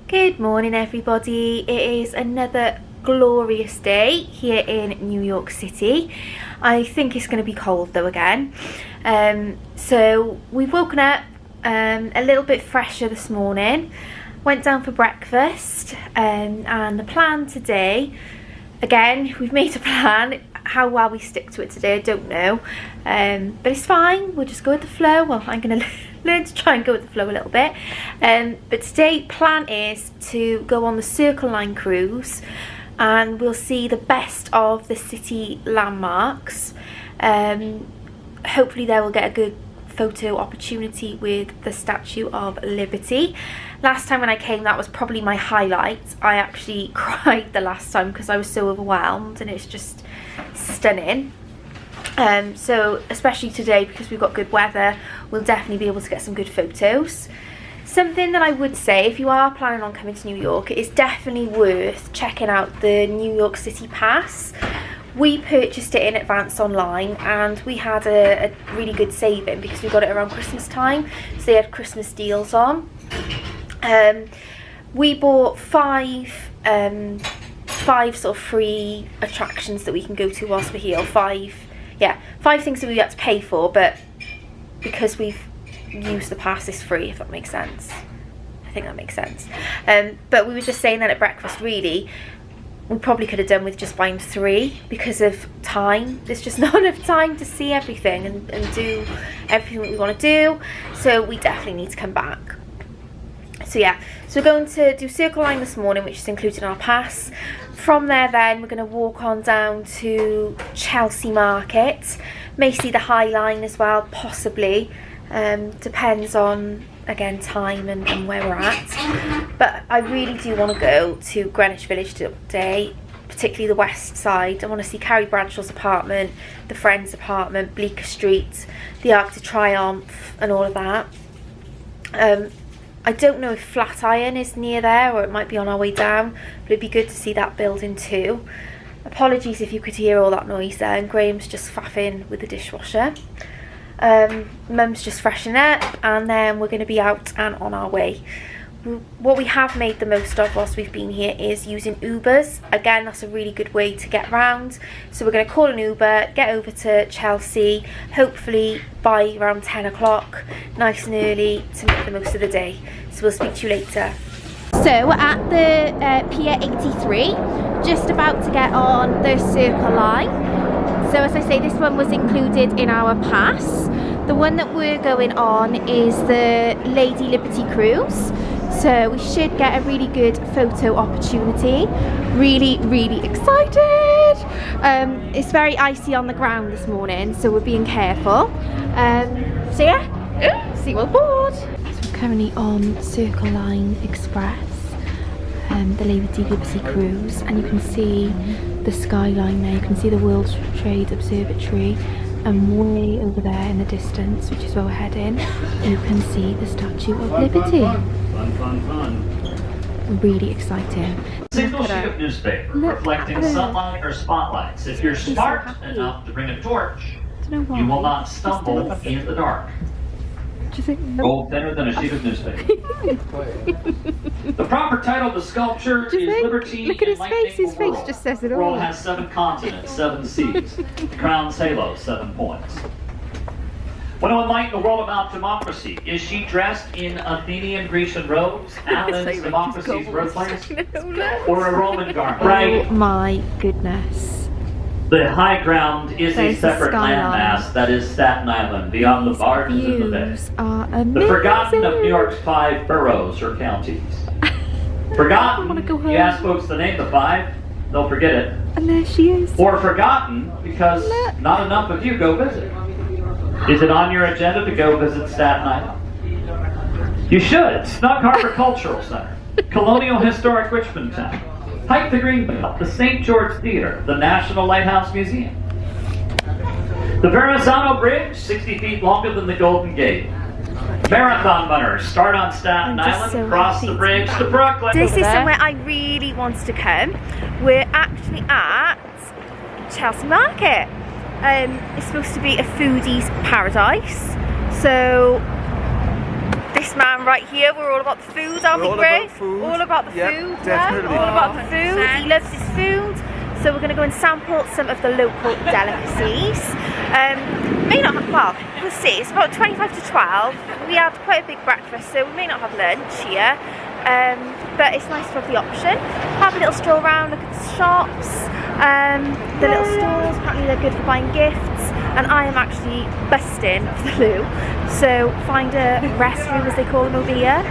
Good morning everybody. It is another glorious day here in New York City. I think it's going to be cold though again. So we've woken up a little bit fresher this morning, went down for breakfast, and the plan today, again we've made a plan. How well we stick to it today I don't know, but it's fine, we'll just go with the flow. Well, I'm going to learn to try and go with the flow a little bit, but today plan is to go on the Circle Line cruise and we'll see the best of the city landmarks. Hopefully there we'll get a good photo opportunity with the Statue of Liberty. Last time when I came, that was probably my highlight. I actually cried the last time because I was so overwhelmed, and it's just stunning. So especially today, because we've got good weather, we'll definitely be able to get some good photos. Something that I would say, if you are planning on coming to New York, it is definitely worth checking out the New York City Pass. We purchased it in advance online and we had a really good saving because we got it around Christmas time, so they had Christmas deals on. We bought five sort of free attractions that we can go to whilst we're here. Five things that we had to pay for, but because we've used the pass, it's free, if that makes sense. I think that makes sense. But we were just saying that at breakfast, really, we probably could have done with just buying 3 because of time. There's just not enough time to see everything and do everything that we want to do, so we definitely need to come back. So yeah, so we're going to do Circle Line this morning, which is included in our pass. From there then we're going to walk on down to Chelsea Market, may see the High Line as well, possibly. Depends on, again, time and where we're at. But I really do want to go to Greenwich Village today, particularly the west side. I want to see Carrie Bradshaw's apartment, the Friends apartment, Bleecker Street, the Arc de Triomphe and all of that. I don't know if Flatiron is near there, or it might be on our way down, but it'd be good to see that building too. Apologies if you could hear all that noise there, and Graham's just faffing with the dishwasher. Mum's just freshening up, and then we're going to be out and on our way. What we have made the most of whilst we've been here is using Ubers. Again, that's a really good way to get around. So we're going to call an Uber, get over to Chelsea, hopefully by around 10 o'clock, nice and early, to make the most of the day. So we'll speak to you later. So we're at the Pier 83, just about to get on the Circle Line. So as I say, this one was included in our pass. The one that we're going on is the Lady Liberty cruise. So we should get a really good photo opportunity. Really, really excited. It's very icy on the ground this morning, so we're being careful. So yeah, see you on board. So we're currently on Circle Line Express, the Lady Liberty cruise, and you can see the skyline there. You can see the World Trade Observatory, and way over there in the distance, which is where we're heading, you can see the Statue of Liberty. Fun. Really exciting. Single sheet of newspaper reflecting sunlight or spotlights. If you're smart enough to bring a torch, you will not stumble in the dark. Roll thinner than a sheet of newspaper. The proper title of the sculpture is Liberty. Look at his face. His face just says it all. The world has 7 continents, 7 seas. The crown's halo, 7 points. Want to enlighten the world about democracy? Is she dressed in Athenian Grecian robes, Athens, democracy's birthplace, or a Roman garment? Right. Oh my goodness. The high ground is a separate landmass that is Staten Island, beyond the margins of the bay. The forgotten of New York's 5 boroughs or counties. Forgotten, you ask folks to name the 5, they'll forget it. And there she is. Or forgotten because not enough of you go visit. Is it on your agenda to go visit Staten Island? You should. Snug Harbor Cultural Center, Colonial Historic Richmond Town, hike the Greenbelt, the St. George Theater, the National Lighthouse Museum. The Verrazano Bridge, 60 feet longer than the Golden Gate. Marathon runners start on Staten Island, cross the bridge to Brooklyn. This is somewhere I really want to come. We're actually at Chelsea Market. It's supposed to be a foodie's paradise. So this man right here. We're all about the food, aren't we, Grace? All about the food. Definitely. Yeah? All about the food. He loves his food. So we're going to go and sample some of the local delicacies. May not have, well, we'll see. It's about 25 to 12. We had quite a big breakfast, so we may not have lunch here. But it's nice to have the option. Have a little stroll around, look at the shops, the little stores. Apparently they're good for buying gifts. And I am actually busting for the loo. So find a restroom, as they call them over here.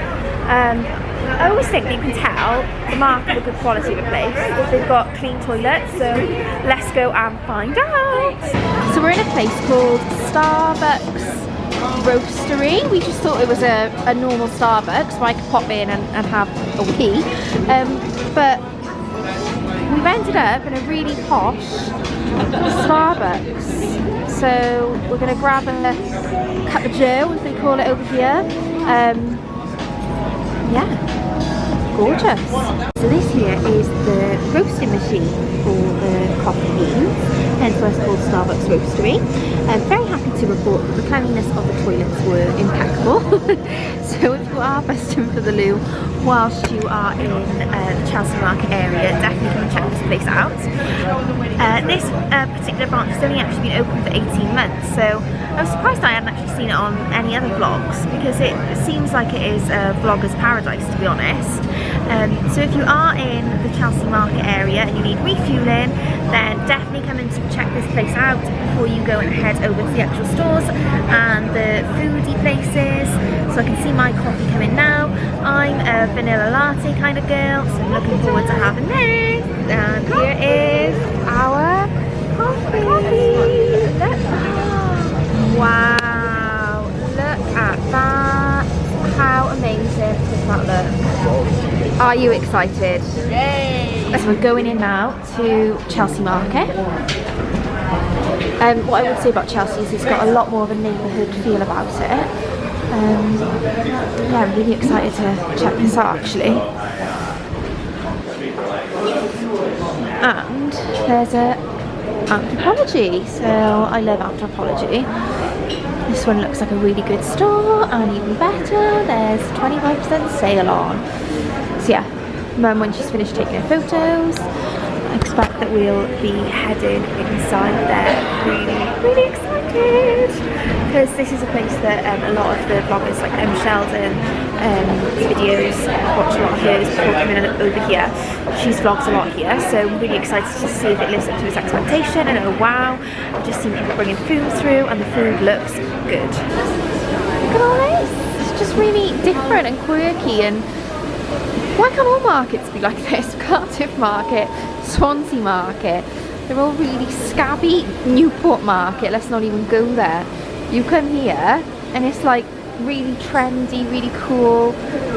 I always think that you can tell the mark of a good quality of a place if they've got clean toilets, so let's go and find out. So we're in a place called Starbucks Roastery. We just thought it was a normal Starbucks, so I could pop in and have a wee. But we've ended up in a really posh Starbucks. So we're going to grab a cup of joe, as they call it over here. Yeah, gorgeous. So this here is the roasting machine for the coffee beans, hence why it's called Starbucks Roastery. I'm very happy to report that the cleanliness of the toilets were impeccable. So if you are busting for the loo whilst you are in the Chelsea Market area, definitely come and check this place out. This particular branch has only actually been open for 18 months, so I was surprised I hadn't actually seen it on any other vlogs, because it seems like it is a vlogger's paradise, to be honest. So if you are in the Chelsea Market area and you need refueling, then definitely come and check this place out before you go and head over to the actual stores and the foodie places. So I can see my coffee coming now. I'm a vanilla latte kind of girl, so I'm looking forward to having this. And here is our coffee. Look. Wow, look at that. How amazing does that look? Are you excited? Yay! So we're going in now to Chelsea Market. What I would say about Chelsea is it's got a lot more of a neighbourhood feel about it. Yeah, I'm really excited to check this out actually. And there's a Anthropology, so I love Anthropology. This one looks like a really good store, and even better, there's 25% sale on. So yeah, Mum, when she's finished taking her photos, I expect that we'll be heading inside there. Really excited, because this is a place that a lot of the bloggers like Sheldon videos, I've watched a lot of hers before coming over here. She's vlogs a lot here, so I'm really excited to see if it lives up to its expectation. And oh wow, I've just seen people bringing food through, and the food looks good. Look at all this, it's just really different and quirky. And why can't all markets be like this? Cardiff Market, Swansea Market, they're all really scabby. Newport Market, let's not even go there. You come here and it's like really trendy, really cool,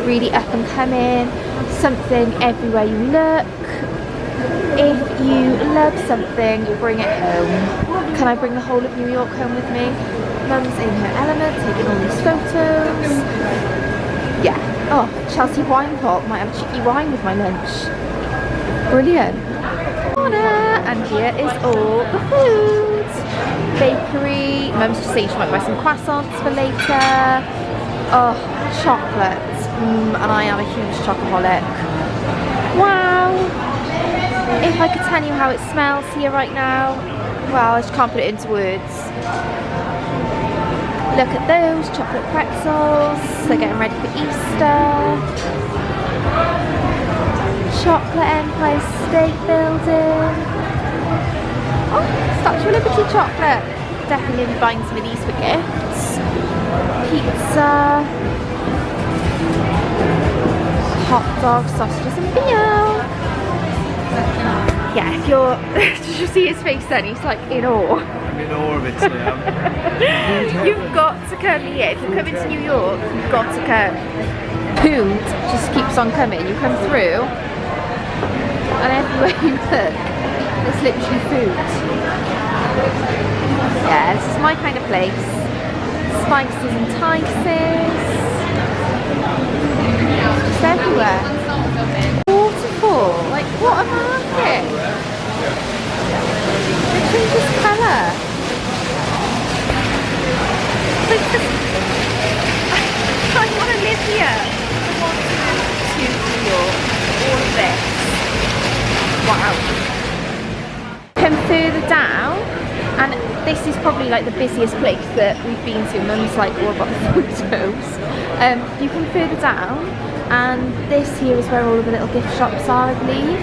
really up and coming, something everywhere you look. If you love something, you bring it home. Can I bring the whole of New York home with me? Mum's in her element, taking all these photos. Yeah. Oh, Chelsea wine vault. Might have cheeky wine with my lunch. Brilliant. And here is all the food. Bakery. Mum's just saying she might buy some croissants for later. Oh, chocolate. And I am a huge chocoholic. Wow. If I could tell you how it smells here right now, well, I just can't put it into words. Look at those chocolate pretzels. They're getting ready for Easter. Chocolate Empire State Building. Oh, Statue of Liberty chocolate. Definitely going to be buying some of these for gifts. Pizza. Hot dogs, sausages and beer. Yeah, if you're... Did you see his face then? He's like in awe. I'm in awe of it, Sam. You've got to come here. If you're coming to New York, you've got to come. Food just keeps on coming. You come through, and everywhere you look, there's literally food. Yeah, this is my kind of place. Spices and Tices. Just everywhere. Waterfall. Like, what a market. It changes colour. I want to here. I want to move to New York. All of this. Wow. Come further down, and this is probably like the busiest place that we've been to. Mum's like all about the photos. You come further down, and this here is where all of the little gift shops are, I believe.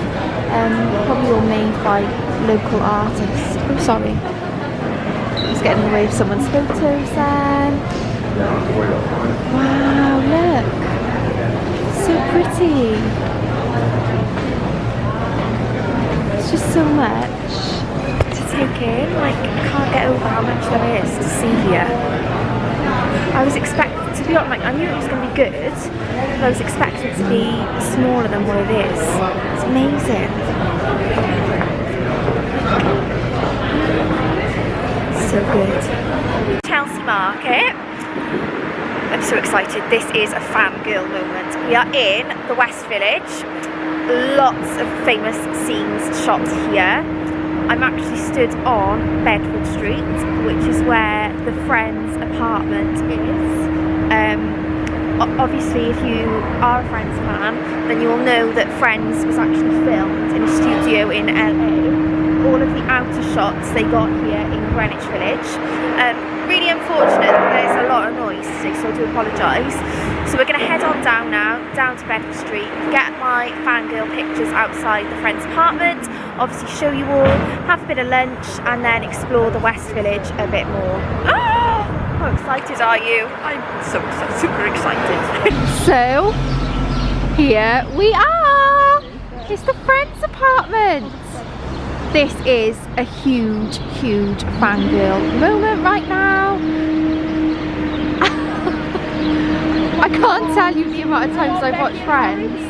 Probably all made by local artists. I'm sorry. Just getting in the way of someone's photos then. Wow, look. So pretty. It's just so much to take in. Like, I can't get over how much there is to see here. I was expecting, to be honest, like, I knew it was going to be good, but I was expecting it to be smaller than what it is. It's amazing. So good. Chelsea Market. I'm so excited. This is a fangirl moment. We are in the West Village. Lots of famous scenes shot here. I'm actually stood on Bedford Street, which is where the Friends apartment is. Obviously, if you are a Friends fan, then you will know that Friends was actually filmed in a studio in LA. All of the outer shots they got here in Greenwich Village. Really unfortunate that there's a lot of noise today, so I do apologise. So we're going to head on down now, down to Bedford Street, get my fangirl pictures outside the Friends apartment, obviously show you all, have a bit of lunch, and then explore the West Village a bit more. Oh, how excited are you? I'm so super excited. So, here we are! It's the Friends apartment! This is a huge, huge fangirl moment right now. I can't tell you the amount of times I've watched Friends.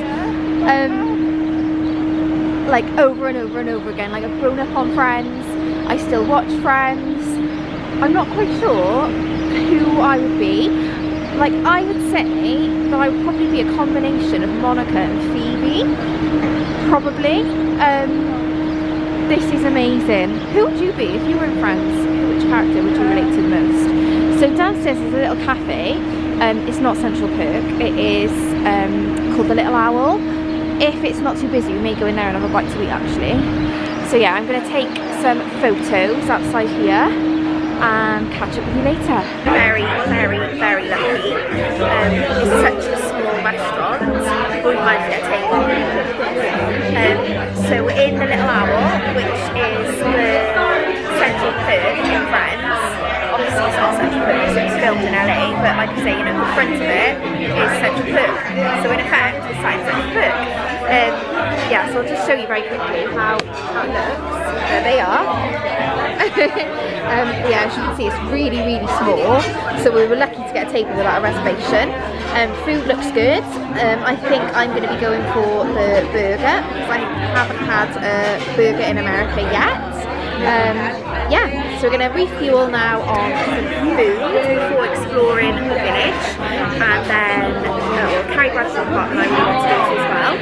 Like over and over and over again. Like, I've grown up on Friends. I still watch Friends. I'm not quite sure who I would be. Like, I would say that I would probably be a combination of Monica and Phoebe. Probably. This is amazing. Who would you be if you were in Friends? Which character would you relate to the most? So downstairs is a little cafe. It's not Central Perk. It is called the Little Owl. If it's not too busy, we may go in there and have a bite to eat actually. So yeah, I'm going to take some photos outside here and catch up with you later. Very, very, very lucky. It's such a small restaurant. We might get a table. So we're in the Little Owl, which is the Central Perk in Friends. Obviously it's not Central Perk, so it's filmed in LA, but like I say, you know, the front of it is Central Perk. So in effect, it's like Central Perk. Yeah, so I'll just show you very quickly how it looks. There they are. Yeah, as you can see, it's really, really small. So we were lucky to get a table without a reservation. Food looks good. I think I'm going to be going for the burger because I haven't had a burger in America yet. Yeah, so we're going to refuel now on some food before exploring the village, and then Carrie Bradshaw's apartment I really want to go to as well.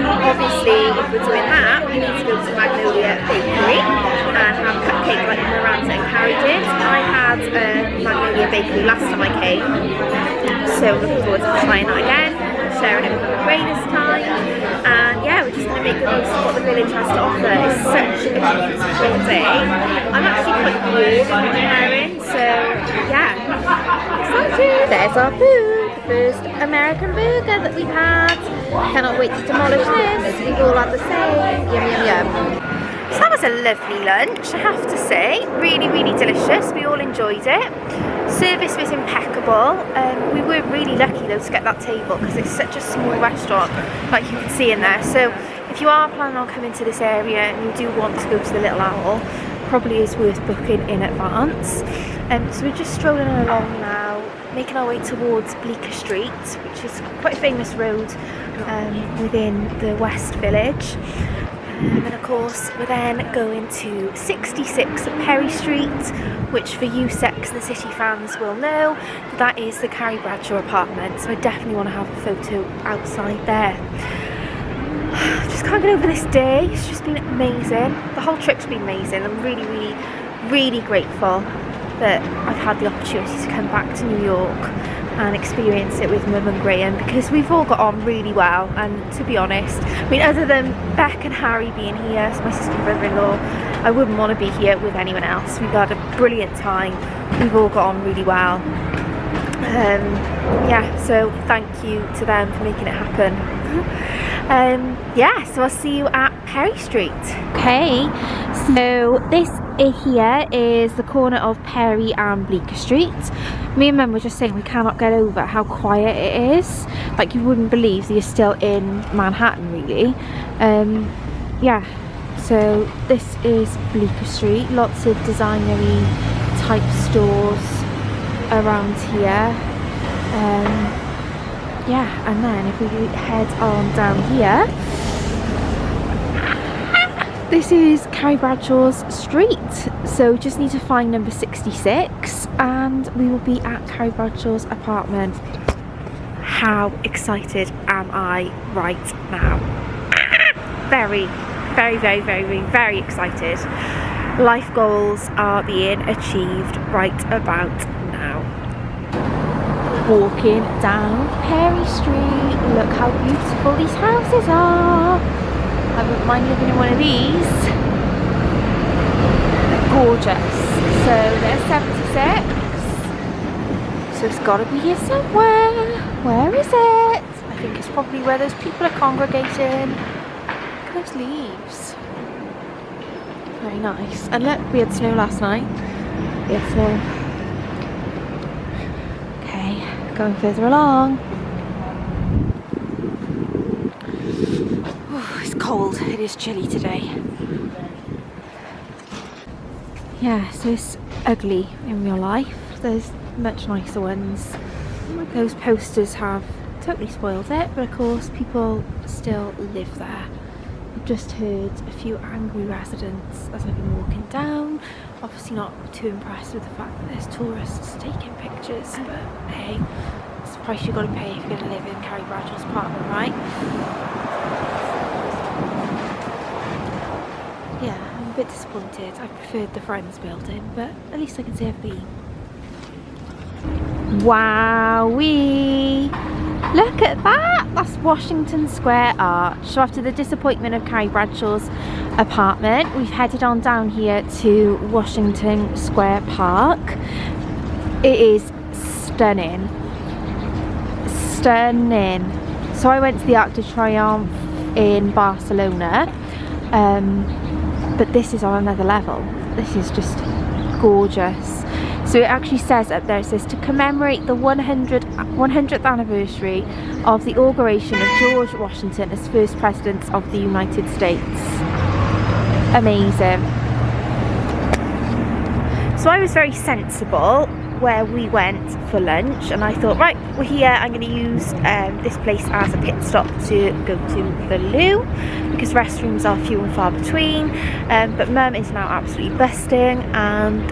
Obviously, if we're doing that, we need to go to Magnolia Bakery and have cupcake like Miranda and Carrie did. I had Magnolia Bakery last time I came, so looking forward to trying that again, sharing it with Ray this time. And yeah, we're just going to make the most of what the village has to offer. It's such a beautiful day. I'm actually quite bored of what I'm wearing, so yeah, excited. There's our food, the first American burger that we've had. Cannot wait to demolish this. We've all had the same. Yum, yum, yum. So that was a lovely lunch, I have to say. Really, really delicious. We all enjoyed it. Service was impeccable. We were really lucky though to get that table because it's such a small restaurant, like you can see in there. So if you are planning on coming to this area and you do want to go to the Little Owl, probably is worth booking in advance. So we're just strolling along now, making our way towards Bleecker Street, which is quite a famous road within the West Village. And of course we're then going to 66 Perry Street, which for you Sex and the City fans will know, that is the Carrie Bradshaw apartment, so I definitely want to have a photo outside there. Just can't get over this day. It's just been amazing. The whole trip's been amazing. I'm really, really, really grateful that I've had the opportunity to come back to New York and experience it with Mum and Graham, because we've all got on really well. And to be honest, I mean, other than Beck and Harry being here, so my sister and brother-in-law, I wouldn't want to be here with anyone else. We've had a brilliant time, we've all got on really well. Yeah, so thank you to them for making it happen. Yeah, so I'll see you at Perry Street. Okay, so this here is the corner of Perry and Bleecker Street. Me and Mum were just saying we cannot get over how quiet it is. Like, you wouldn't believe that you're still in Manhattan, really. Yeah, so this is Bleecker Street. Lots of designery type stores around here. Yeah, and then if we head on down here, this is Carrie Bradshaw's street. So just need to find number 66 and we will be at Carrie Bradshaw's apartment. How excited am I right now? Very, very, very, very, very excited. Life goals are being achieved right about now. Walking down Perry Street. Look how beautiful these houses are. I wouldn't mind living in one of these. Gorgeous. So there's 76. So it's got to be here somewhere. Where is it? I think it's probably where those people are congregating. Look at those leaves. Very nice. And look, we had snow last night. We had snow. Going further along. Oh, it's cold, it is chilly today. Yeah, so it's ugly in real life. There's much nicer ones. Those posters have totally spoiled it, but of course people still live there. I've just heard a few angry residents as I've been walking down. Obviously not too impressed with the fact that there's tourists taking pictures, but hey, it's the price you've got to pay if you're going to live in Carrie Bradshaw's apartment, right? Yeah, I'm a bit disappointed. I preferred the Friends building, but at least I can say I've been. Wowee! Look at that! That's Washington Square Arch. So after the disappointment of Carrie Bradshaw's apartment, we've headed on down here to Washington Square Park. It is stunning. Stunning. So I went to the Arc de Triomphe in Barcelona, but this is on another level. This is just gorgeous. So it actually says up there, it says to commemorate the 100th anniversary of the inauguration of George Washington as first president of the United States. Amazing. So I was very sensible where we went for lunch, and I thought, right, we're here, I'm going to use this place as a pit stop to go to the loo, because restrooms are few and far between. But Mum is now absolutely busting, and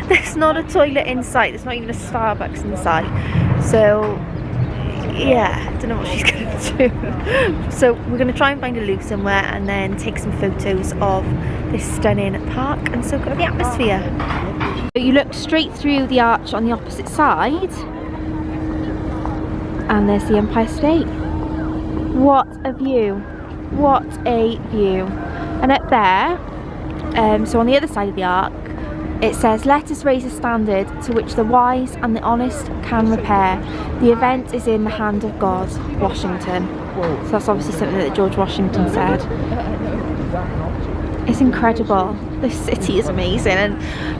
there's not a toilet in sight, there's not even a Starbucks in sight. So yeah, I don't know what she's going to do. So we're going to try and find a loo somewhere and then take some photos of this stunning park and soak up the atmosphere. You look straight through the arch on the opposite side and there's the Empire State. What a view. What a view. And up there, so on the other side of the arc, it says, let us raise a standard to which the wise and the honest can repair. The event is in the hand of God, Washington. So that's obviously something that George Washington said. It's incredible. This city is amazing, and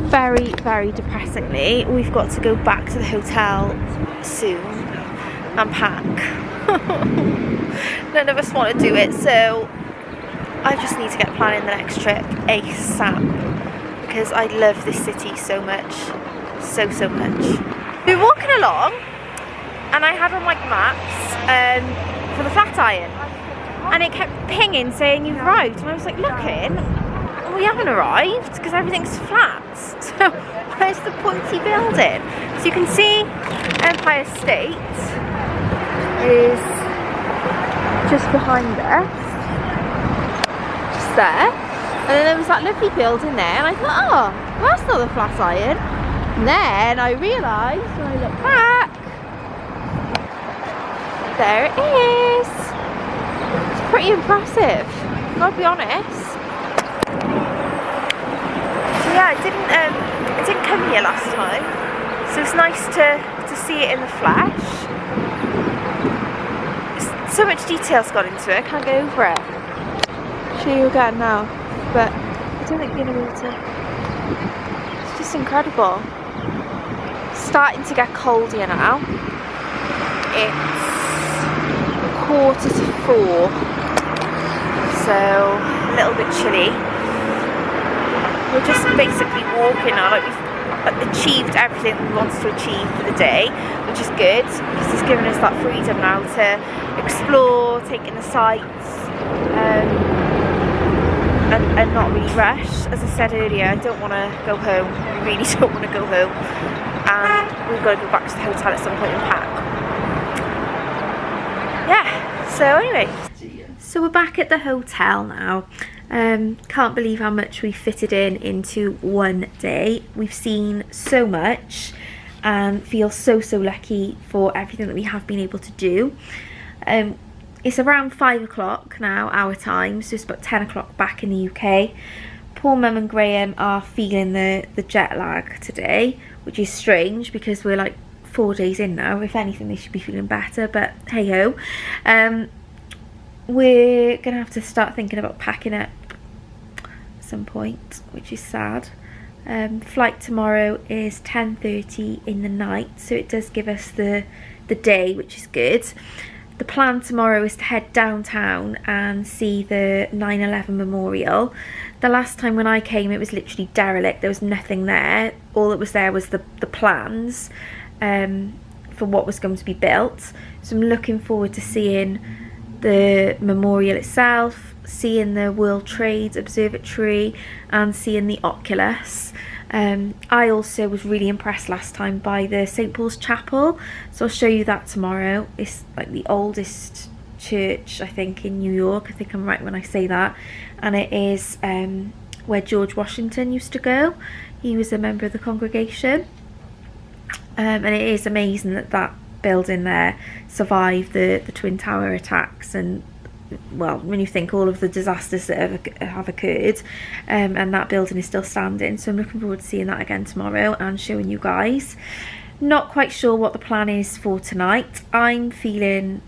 very, very depressingly, we've got to go back to the hotel soon and pack. None of us want to do it, so I just need to get planning the next trip ASAP. Because I love this city so much, so much. We were walking along and I had on like maps for the Flatiron, and it kept pinging saying you've arrived, and I was like looking, and we haven't arrived because everything's flat. So where's the pointy building? So you can see Empire State is just behind us, just there. And then there was that lovely building there, and I thought, oh, that's not the Flatiron. And then I realised when I looked back, There it is. It's pretty impressive, gotta be honest. So yeah, I didn't come here last time, so it's nice to see it in the flesh. So much detail's gone into it, I can't go over it. I'll show you again now, but I don't think you're gonna be able to. It's just incredible. It's starting to get cold here now. It's 3:45, so a little bit chilly. We're just basically walking now, like we've achieved everything we wanted to achieve for the day, which is good because it's given us that freedom now to explore, take in the sights, and not really rush. As I said earlier, I don't want to go home. I really don't want to go home, and we've got to go back to the hotel at some point and pack. Yeah, so anyway, so we're back at the hotel now. Can't believe how much we fitted into one day. We've seen so much and feel so lucky for everything that we have been able to do. It's around 5 o'clock now, our time, so it's about 10 o'clock back in the UK. Poor Mum and Graham are feeling the jet lag today, which is strange because we're like 4 days in now. If anything, they should be feeling better, but hey ho. We're gonna have to start thinking about packing up at some point, which is sad. Flight tomorrow is 10:30 in the night, so it does give us the day, which is good. The plan tomorrow is to head downtown and see the 9/11 memorial. The last time when I came, it was literally derelict. There was nothing there. All that was there was the plans for what was going to be built. So I'm looking forward to seeing the memorial itself, seeing the World Trade Observatory, and seeing the Oculus. I also was really impressed last time by the St. Paul's Chapel, so I'll show you that tomorrow. It's like the oldest church, I think, in New York. I think I'm right when I say that. And it is where George Washington used to go. He was a member of the congregation. And it is amazing that that building there survived the Twin Tower attacks, and well, when you think all of the disasters that have occurred, and that building is still standing. So I'm looking forward to seeing that again tomorrow and showing you guys. Not quite sure what the plan is for tonight. I'm feeling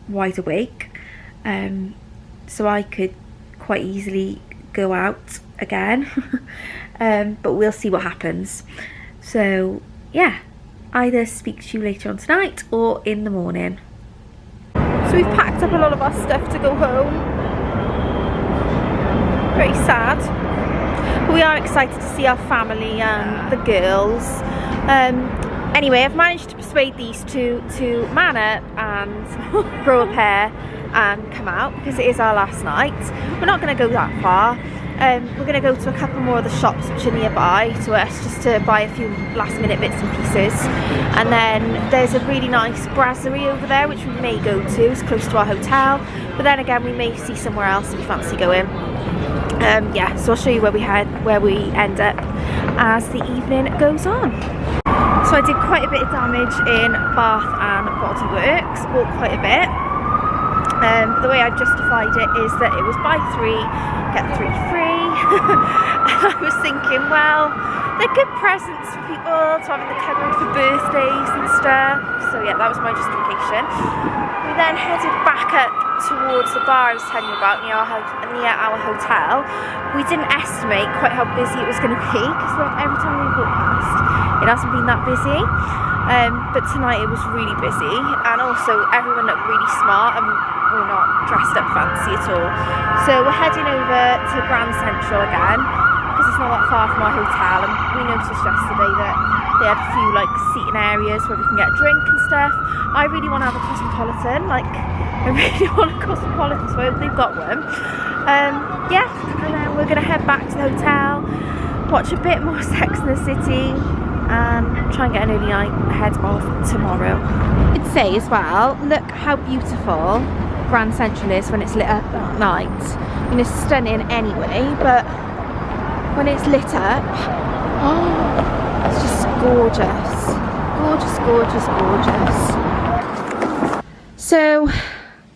wide awake, so I could quite easily go out again, but we'll see what happens. So yeah, either speak to you later on tonight or in the morning. So we've packed up a lot of our stuff to go home. Very sad. But we are excited to see our family and the girls. Anyway, I've managed to persuade these two to man up and grow a pair and come out because it is our last night. We're not going to go that far. We're going to go to a couple more of the shops which are nearby to us just to buy a few last minute bits and pieces, and then there's a really nice brasserie over there which we may go to. It's close to our hotel, but then again we may see somewhere else that we fancy going. Yeah, so I'll show you where we end up as the evening goes on. So I did quite a bit of damage in Bath and Body Works, bought quite a bit. The way I've justified it is that it was buy 3, get 3 free. And I was thinking, well, they're good presents for people to have in the cupboard for birthdays and stuff. So yeah, that was my justification. We then headed back up towards the bar I was telling you about near our hotel. We didn't estimate quite how busy it was going to be because every time we walked past, it hasn't been that busy. But tonight it was really busy, and also everyone looked really smart and we're not dressed up fancy at all. So we're heading over to Grand Central again because it's not that far from our hotel, and we noticed yesterday that they had a few like seating areas where we can get a drink and stuff. I really want to have a Cosmopolitan, I really want a Cosmopolitan, so I hope they've got one. Yeah, and then we're going to head back to the hotel, watch a bit more Sex and the City, and try and get an early night ahead of tomorrow. I'd say as well, look how beautiful Grand Central is when it's lit up at night. I mean, it's stunning anyway, but when it's lit up, oh, it's just gorgeous. Gorgeous, gorgeous, gorgeous. So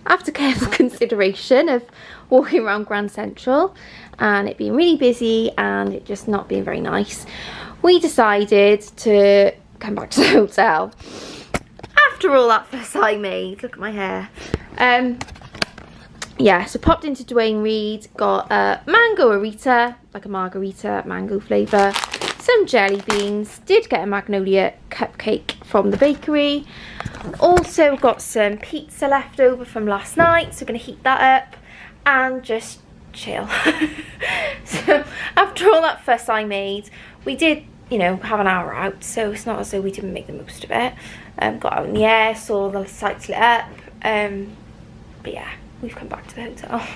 after careful consideration of walking around Grand Central and it being really busy and it just not being very nice, we decided to come back to the hotel. After all that fuss I made, look at my hair. Yeah, so popped into Dwayne Reed, got a mango arita, like a margarita, mango flavour, some jelly beans, did get a magnolia cupcake from the bakery. Also got some pizza left over from last night, so we're going to heat that up and just chill. So after all that fuss I made, we did, you know, have an hour out, so it's not as though we didn't make the most of it. Got out in the air, saw the sights lit up, but yeah, we've come back to the hotel.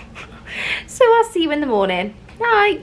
So I'll see you in the morning. Night.